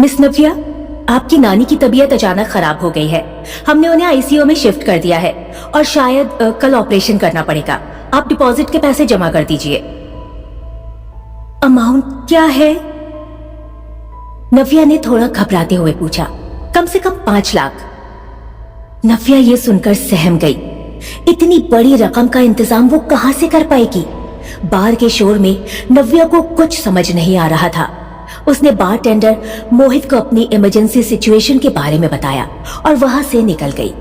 Miss नव्या, आपकी नानी की तबीयत अचानक खराब हो गई है। हमने उन्हें आईसीयू में शिफ्ट कर दिया है और शायद कल ऑपरेशन करना पड़ेगा। आप डिपॉजिट के पैसे जमा कर दीजिए। अमाउंट क्या है? नव्या ने थोड़ा घबराते हुए पूछा। कम से कम 5 लाख। नव्या ये सुनकर सहम गई। इतनी बड़ी रकम का इंतजाम वो कहां से कर पाएगी? बार के शोर में नव्या को कुछ समझ नहीं आ रहा था। उसने बारटेंडर मोहित को अपनी इमरजेंसी सिचुएशन के बारे में बताया और वहां से निकल गई।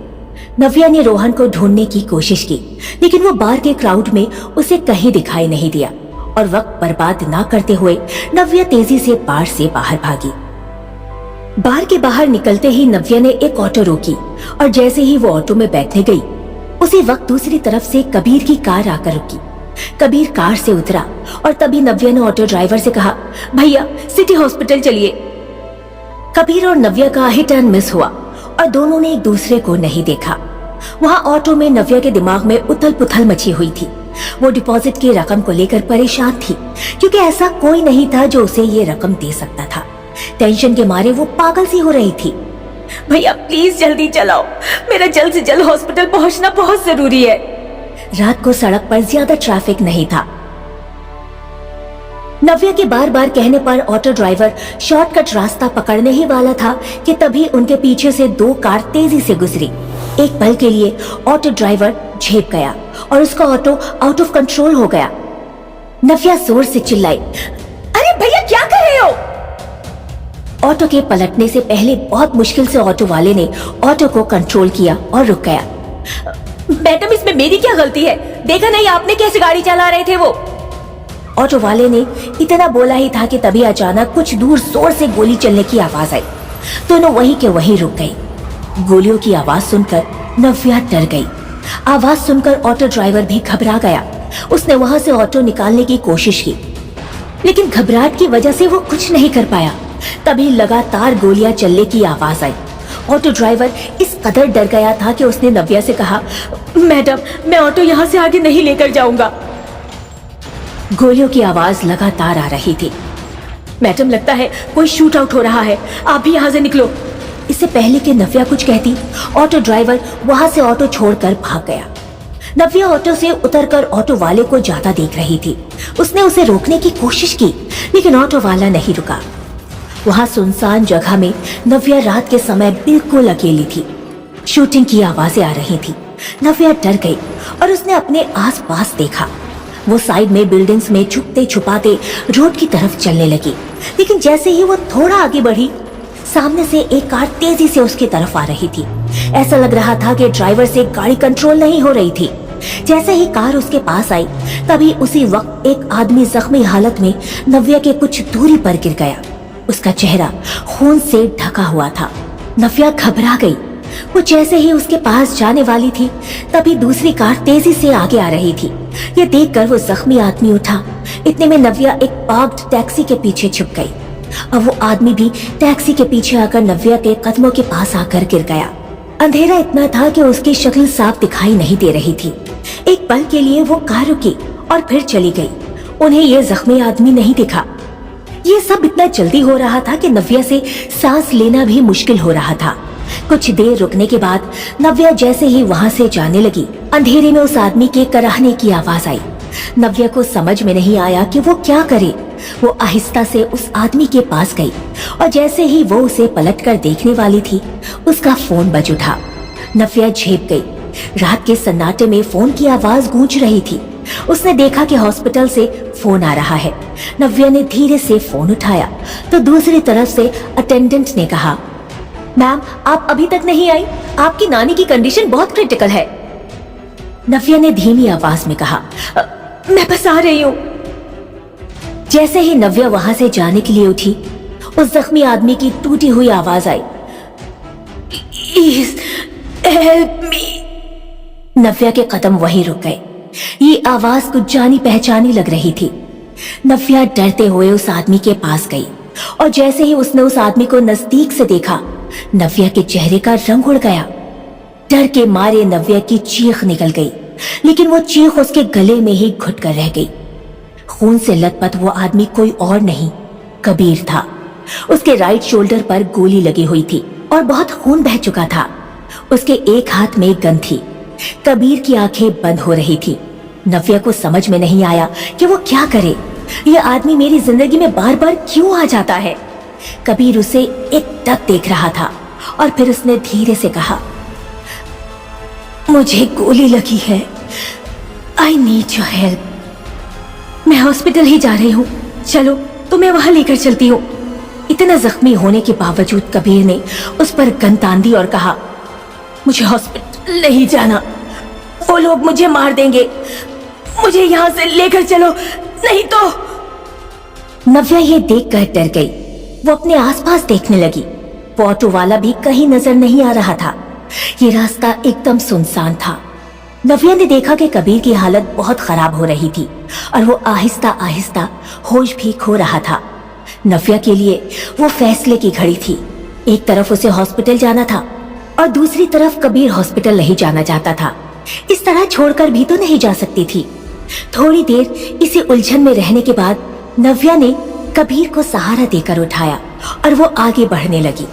नव्या ने रोहन को ढूंढने की कोशिश की, लेकिन वो बार के क्राउड में उसे कहीं दिखाई नहीं दिया और वक्त बर्बाद ना करते हुए नव्या तेजी से बार से बाहर भागी। बार के बाहर निकलते ही नव्या ने एक ऑटो रोकी और जैसे ही वो ऑटो में बैठने गई, उसी वक्त दूसरी तरफ से कबीर की कार आकर रुकी। कबीर कार से उतरा और तभी नव्या ने ऑटो ड्राइवर से कहा, भैया सिटी हॉस्पिटल चलिए। कबीर और नव्या का हिट एंड मिस हुआ और दोनों ने एक दूसरे को नहीं देखा। वहां ऑटो में नव्या के दिमाग में उथल पुथल मची हुई थी। वो डिपॉजिट की रकम को लेकर परेशान थी, क्योंकि ऐसा कोई नहीं था जो उसे ये रकम दे सकता था। टेंशन के मारे वो पागल सी हो रही थी। भैया प्लीज जल्दी चलाओ, मेरा जल्द से जल्द हॉस्पिटल पहुंचना बहुत जरूरी है। रात को सड़क पर ज्यादा ट्रैफिक नहीं था। नव्या के बार बार कहने पर ऑटो ड्राइवर शॉर्टकट रास्ता पकड़ने ही वाला था कि तभी उनके पीछे से 2 कार तेजी से गुजरी। एक पल के लिए ऑटो ड्राइवर झेप गया और उसका ऑटो आउट ऑफ कंट्रोल हो गया। नव्या जोर से चिल्लाई, अरे भैया क्या कर रहे हो? ऑटो के पलटने से पहले बहुत मुश्किल से ऑटो वाले ने ऑटो को कंट्रोल किया और रुक गया। मैडम इसमें मेरी क्या गलती है? देखा नहीं आपने कैसे गाड़ी चला रहे थे वो? ऑटो वाले ने इतना बोला ही था कि तभी अचानक कुछ दूर जोर से गोली चलने की आवाज आई। दोनों वहीं के वहीं रुक गई। गोलियों की आवाज सुनकर नव्या डर गई। आवाज सुनकर ऑटो ड्राइवर भी घबरा गया। उसने वहां से ऑटो निकालने की कोशिश की, लेकिन घबराहट की वजह से वो कुछ नहीं कर पाया। तभी लगातार गोलियां चलने की आवाज आई। ऑटो ड्राइवर इस कदर डर गया था कि उसने नव्या से कहा, मैडम मैं ऑटो यहाँ से आगे नहीं लेकर जाऊंगा। गोलियों की आवाज लगातार आ रही थी। मैडम लगता है कोई शूट आउट हो रहा है, आप भी यहाँ से निकलो। इससे पहले कि नव्या कुछ कहती, ऑटो ड्राइवर वहां से ऑटो छोड़कर भाग गया। नव्या ऑटो से उतरकर ऑटो वाले को जाता देख रही थी। उसने उसे रोकने की कोशिश की, लेकिन ऑटो वाला नहीं रुका। वहां सुनसान जगह में नव्या रात के समय बिल्कुल अकेली थी। शूटिंग की आवाजें आ रही थी। नव्या डर गई और उसने अपने आसपास देखा। वो साइड में बिल्डिंग्स में छुपते छुपाते रोड की तरफ चलने लगी, लेकिन जैसे ही वो थोड़ा आगे बढ़ी, सामने से एक कार तेजी से उसकी तरफ आ रही थी। ऐसा लग रहा था कि ड्राइवर से गाड़ी कंट्रोल नहीं हो रही थी। जैसे ही कार उसके पास आई, तभी उसी वक्त एक आदमी जख्मी हालत में नव्या के कुछ दूरी पर गिर गया। उसका चेहरा खून से ढका हुआ था। नव्या घबरा गई। वो जैसे ही उसके पास जाने वाली थी, तभी दूसरी कार तेजी से आगे आ रही थी। ये देखकर वो जख्मी आदमी उठा। इतने में नव्या एक पार्क्ड टैक्सी के पीछे छुप गई। अब वो आदमी भी टैक्सी के पीछे आकर नव्या के कदमों के पास आकर गिर गया। अंधेरा इतना था कि उसकी शक्ल साफ दिखाई नहीं दे रही थी। एक पल के लिए वो कार रुकी और फिर चली गई। उन्हें ये जख्मी आदमी नहीं दिखा। ये सब इतना जल्दी हो रहा था कि नव्या से सांस लेना भी मुश्किल हो रहा था। कुछ देर रुकने के बाद नव्या जैसे ही वहां से जाने लगी, अंधेरे में उस आदमी के कराहने की आवाज आई। नव्या को समझ में नहीं आया कि वो क्या करे। वो आहिस्ता से उस आदमी के पास गई और जैसे ही वो उसे पलटकर देखने वाली थी, उसका फोन बज उठा। नव्या झेप गई। रात के सन्नाटे में फोन की आवाज गूंज रही थी। उसने देखा कि हॉस्पिटल से फोन आ रहा है। नव्या ने धीरे से फोन उठाया तो दूसरी तरफ से अटेंडेंट ने कहा, मैम आप अभी तक नहीं आई, आपकी नानी की कंडीशन बहुत क्रिटिकल है। नव्या ने धीमी आवाज में कहा, मैं बस आ रही हूँ। जैसे ही नव्या वहां से जाने के लिए उठी, उस जख्मी आदमी की टूटी हुई आवाज आई, प्लीज हेल्प मी। नव्या के कदम वहीं रुक गए। ये आवाज कुछ जानी पहचानी लग रही थी। नव्या डरते हुए उस आदमी के पास गई और जैसे ही उसने उस आदमी को नजदीक से देखा, नव्या के चेहरे का रंग उड़ गया। डर के मारे नव्या की चीख निकल गई, लेकिन वो चीख उसके गले में ही घुट कर रह गई। खून से लथपथ वो आदमी कोई और नहीं, कबीर था। उसके राइट शोल्डर पर गोली लगी हुई थी और बहुत खून बह चुका था। उसके एक हाथ में गन थी। कबीर की आंखें बंद हो रही थी। नव्या को समझ में नहीं आया कि वो क्या करे। ये आदमी मेरी जिंदगी में बार बार क्यों आ जाता है। कबीर उसे एकटक देख रहा था और फिर उसने धीरे से कहा, मुझे गोली लगी है, आई नीड योर हेल्प। मैं हॉस्पिटल ही जा रही हूँ, चलो तुम्हें वहां लेकर चलती हूँ। इतना जख्मी होने के बावजूद कबीर ने उस पर गन तान दी और कहा, मुझे हॉस्पिटल नहीं जाना, वो लोग मुझे मार देंगे, मुझे यहाँ से लेकर चलो, नहीं तो। नव्या ये देखकर डर गई। वो अपने आसपास देखने लगी। वो ऑटो वाला भी कहीं नजर नहीं आ रहा था। ये रास्ता एकदम सुनसान था। नव्या ने देखा कि कबीर की हालत बहुत खराब हो रही थी और वो आहिस्ता आहिस्ता होश भी खो रहा था। नव्या के लिए वो फैसले की घड़ी थी। एक तरफ उसे हॉस्पिटल जाना था और दूसरी तरफ कबीर हॉस्पिटल नहीं जाना चाहता था। इस तरह छोड़कर भी तो नहीं जा सकती थी। थोड़ी देर इसी उलझन में रहने के बाद नव्या ने कबीर को सहारा देकर उठाया और वो आगे बढ़ने लगी।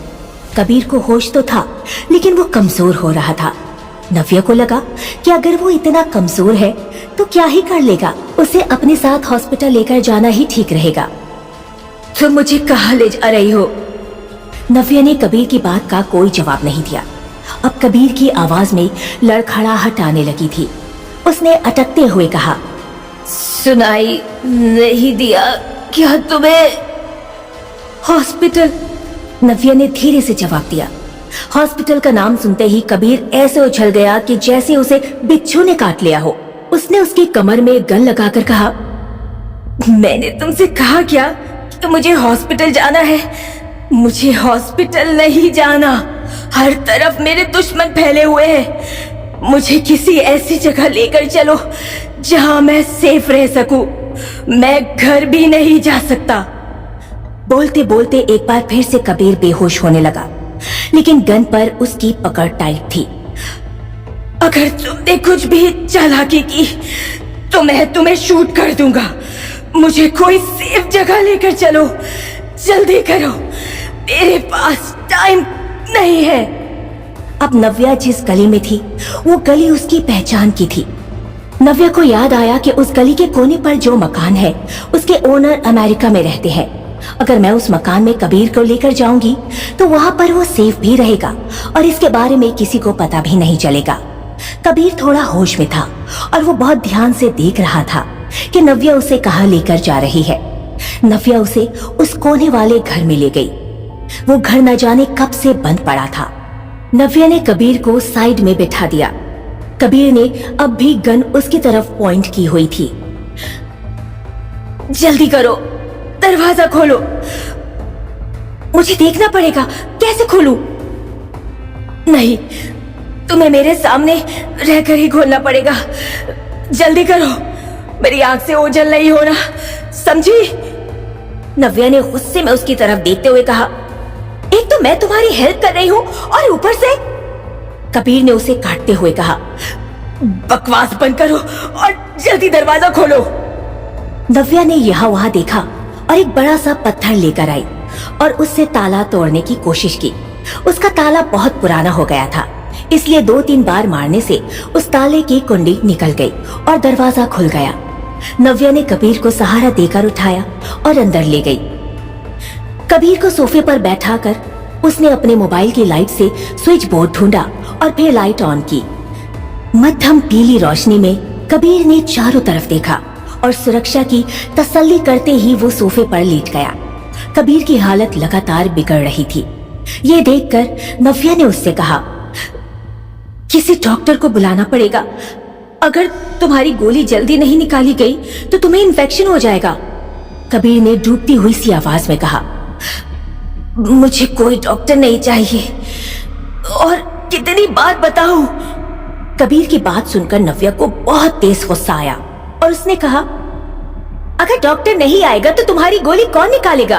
कबीर को होश तो था लेकिन वो कमजोर हो रहा था। नव्या को लगा कि अगर वो इतना कमजोर है तो क्या ही कर लेगा। उसे अपने साथ हॉस्पिटल लेकर जाना ही ठीक रहेगा। तुम मुझे कहाँ ले जा रही हो? नव्या ने कबीर की बात का कोई जवाब नहीं दिया। अब कबीर की आवाज में लड़खड़ाहट आने लगी थी। उसने अटकते हुए कहा, सुनाई नहीं दिया क्या तुम्हें? हॉस्पिटल, नव्या ने धीरे से जवाब दिया। हॉस्पिटल का नाम सुनते ही कबीर ऐसे उछल गया कि जैसे उसे बिच्छू ने काट लिया हो। उसने उसकी कमर में गन लगाकर कहा, मैंने तुमसे कहा क्या कि मुझे हॉस्पिटल जाना है? मुझे हॉस्पिटल नहीं जाना। हर तरफ मेरे दुश्मन फैले हुए हैं। मुझे किसी ऐसी जगह लेकर चलो जहां मैं सेफ रह सकूं। मैं घर भी नहीं जा सकता। बोलते बोलते एक बार फिर से कबीर बेहोश होने लगा, लेकिन गन पर उसकी पकड़ टाइट थी। अगर तुमने कुछ भी चालाकी की तो मैं तुम्हें शूट कर दूंगा। मुझे कोई सेफ जगह लेकर चलो, जल्दी करो, मेरे पास टाइम नहीं है। अब नव्या जिस गली में थी वो गली उसकी पहचान की थी। नव्या को याद आया कि उस गली के कोने पर जो मकान है उसके ओनर अमेरिका में रहते हैं। अगर मैं उस मकान में कबीर को लेकर जाऊंगी तो वहां पर वो सेफ भी रहेगा और इसके बारे में किसी को पता भी नहीं चलेगा। कबीर थोड़ा होश में था और वो बहुत ध्यान से देख रहा था कि नव्या उसे कहाँ लेकर जा रही है। नव्या उसे उस कोने वाले घर में ले गई। वो घर न जाने कब से बंद पड़ा था। नव्या ने कबीर को साइड में बिठा दिया। कबीर ने अब भी गन उसकी तरफ पॉइंट की हुई थी। जल्दी करो, दरवाजा खोलो, मुझे देखना पड़ेगा कैसे खोलूं। नहीं, तुम्हें मेरे सामने रहकर ही खोलना पड़ेगा। जल्दी करो, मेरी आंख से ओझल नहीं हो रहा, समझी? नव्या ने गुस्से में उसकी तरफ देखते हुए कहा, एक तो मैं तुम्हारी हेल्प कर रही हूँ और ऊपर से। कबीर ने उसे काटते हुए कहा, बकवास बंद करो और जल्दी दरवाजा खोलो। नव्या ने यहाँ वहाँ देखा और एक बड़ा सा पत्थर लेकर आई और उससे ताला तोड़ने की कोशिश की। उसका ताला बहुत पुराना हो गया था, इसलिए 2-3 बार मारने से उस ताले की कुंडी निकल गई और दरवाजा खुल गया। नव्या ने कबीर को सहारा देकर उठाया और अंदर ले गई। कबीर को सोफे पर बैठाकर उसने अपने मोबाइल की लाइट से स्विच बोर्ड ढूंढा और फिर लाइट ऑन की। मध्यम पीली रोशनी में कबीर ने चारों तरफ देखा और सुरक्षा की तसल्ली करते ही वो सोफे पर लेट गया। कबीर की हालत लगातार बिगड़ रही थी। ये देखकर नव्या ने उससे कहा, किसी डॉक्टर को बुलाना पड़ेगा। अगर तुम्हारी गोली जल्दी नहीं निकाली गई तो तुम्हें इन्फेक्शन हो जाएगा। कबीर ने डूबती हुई सी आवाज में कहा, मुझे कोई डॉक्टर नहीं चाहिए, और कितनी बार बताऊं? कबीर की बात सुनकर नव्या को बहुत तेज गुस्सा आया और उसने कहा, अगर डॉक्टर नहीं आएगा तो तुम्हारी गोली कौन निकालेगा?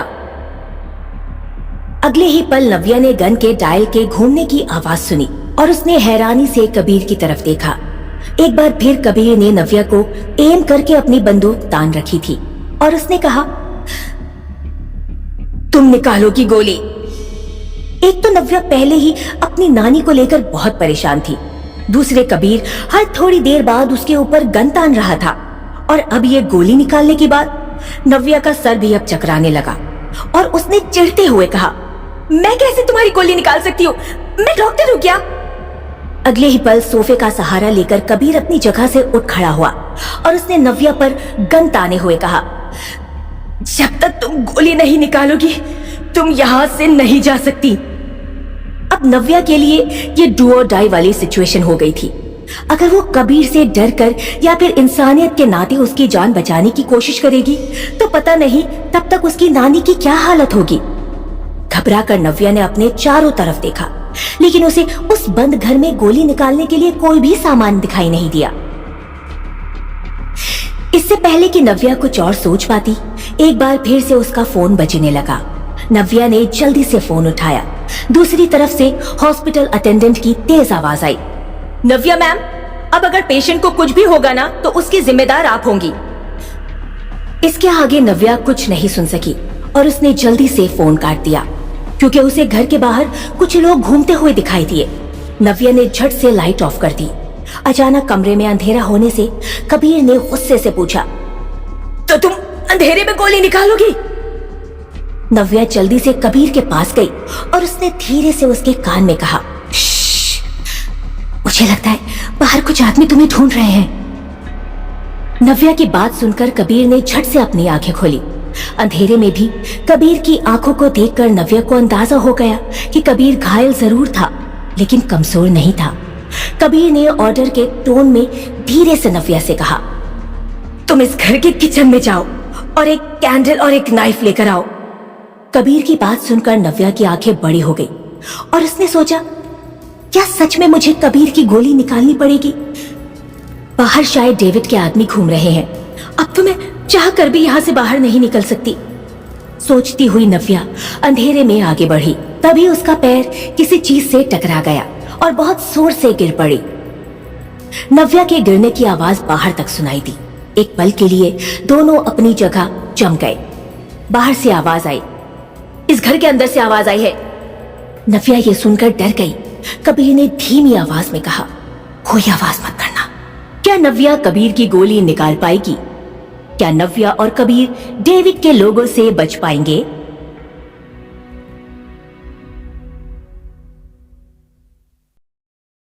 अगले ही पल नव्या ने गन के डायल के घूमने की आवाज सुनी और उसने हैरानी से कबीर की तरफ देखा। एक बार फिर कबीर ने नव्या को एम करके अपनी बंदूक तान रखी थी और उसने कहा, तुम निकालोगी गोली। एक तो नव्या पहले ही अपनी नानी को लेकर बहुत परेशान थी, दूसरे कबीर हर थोड़ी देर बाद उसके ऊपर गन तान रहा था, और अब ये गोली निकालने की बात। नव्या का सर भी अब चकराने लगा और उसने चिढ़ते हुए कहा, मैं कैसे तुम्हारी गोली निकाल सकती हूँ? मैं डॉक्टर हूँ क्या? अगले ही पल सोफे का सहारा लेकर कबीर अपनी जगह से उठ खड़ा हुआ और उसने नव्या पर गन ताने हुए कहा, जब तक तुम गोली नहीं निकालोगी तुम यहां से नहीं जा सकती। अब नव्या के लिए ये डू और डाई वाली सिचुएशन हो गई थी। अगर वो कबीर से डर कर या फिर इंसानियत के नाते उसकी जान बचाने की कोशिश करेगी तो पता नहीं तब तक उसकी नानी की क्या हालत होगी। घबरा कर नव्या ने अपने चारों तरफ देखा, लेकिन उसे उस बंद घर में गोली निकालने के लिए कोई भी सामान दिखाई नहीं दिया। इससे पहले कि नव्या कुछ और सोच पाती, एक बार फिर से उसका फोन बजने लगा। नव्या ने जल्दी से फोन उठाया। दूसरी तरफ से हॉस्पिटल अटेंडेंट की तेज आवाज आई, नव्या मैम, अब अगर पेशेंट को कुछ भी होगा ना तो उसकी जिम्मेदार आप होंगी। इसके आगे नव्या कुछ नहीं सुन सकी और उसने जल्दी से फोन काट दिया, क्योंकि उसे घर के बाहर कुछ लोग घूमते हुए दिखाई दिए। नव्या ने झट से लाइट ऑफ कर दी। अचानक कमरे में अंधेरा होने से कबीर ने गुस्से से पूछा, तो तुम अंधेरे में गोली निकालोगी? नव्या जल्दी से कबीर के पास गई और उसने धीरे से उसके कान में कहा, मुझे लगता है बाहर कुछ आदमी तुम्हें ढूंढ रहे हैं। नव्या की बात सुनकर कबीर ने झट से अपनी आंखें खोली। अंधेरे में भी कबीर की आंखों को देखकर नव्या को अंदाजा हो गया कि कबीर घायल जरूर था, लेकिन कमजोर नहीं था। कबीर ने ऑर्डर के टोन में धीरे से नव्या से कहा, तुम इस घर के किचन में जाओ और एक कैंडल और एक नाइफ लेकर आओ। कबीर की बात सुनकर नव्या की आंखें बड़ी हो गई और उसने सोचा, क्या सच में मुझे कबीर की गोली निकालनी पड़ेगी? बाहर शायद डेविड के आदमी घूम रहे हैं। अब तो मैं चाह कर भी यहाँ से बाहर नहीं निकल सकती। सोचती हुई नव्या अंधेरे में आगे बढ़ी। तभी उसका पैर किसी चीज से टकरा गया और बहुत जोर से गिर पड़ी। नव्या के गिरने की आवाज बाहर तक सुनाई दी। एक पल के लिए दोनों अपनी जगह जम गए। बाहर से आवाज आई, इस घर के अंदर से आवाज आई है। नव्या ये सुनकर डर गई। कबीर ने धीमी आवाज में कहा, कोई आवाज मत करना। क्या नव्या कबीर की गोली निकाल पाएगी? क्या नव्या और कबीर डेविड के लोगों से बच पाएंगे?